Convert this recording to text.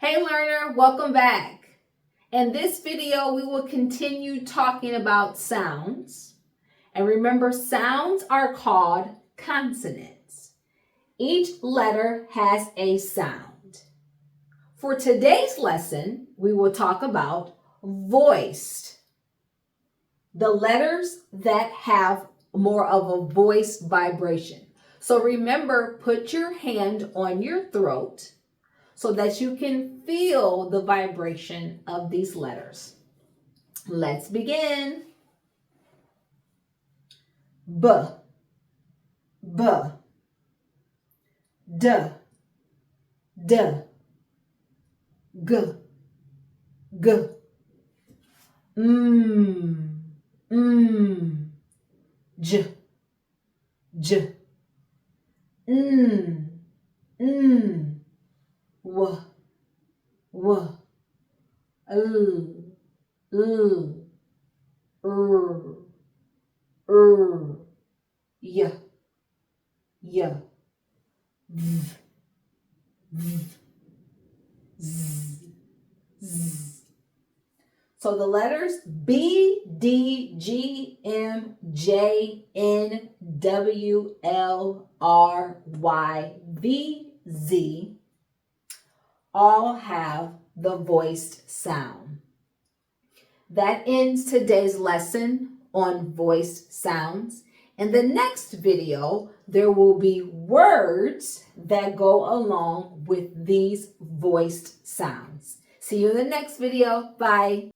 Hey learner, welcome back. In this video, we will continue talking about sounds. And remember, sounds are called consonants. Each letter has a sound. For today's lesson, we will talk about voiced. The letters that have more of a voice vibration. So remember, put your hand on your throat so that you can feel the vibration of these letters. Let's begin. B, B, D, D, G, G, J, J, W, W, L, L, Y, Y, V, V, Z, Z. So the letters B, D, G, M, J, N, W, L, R, Y, V, Z all have the voiced sound. That ends today's lesson on voiced sounds. In the next video, there will be words that go along with these voiced sounds. See you in the next video. Bye.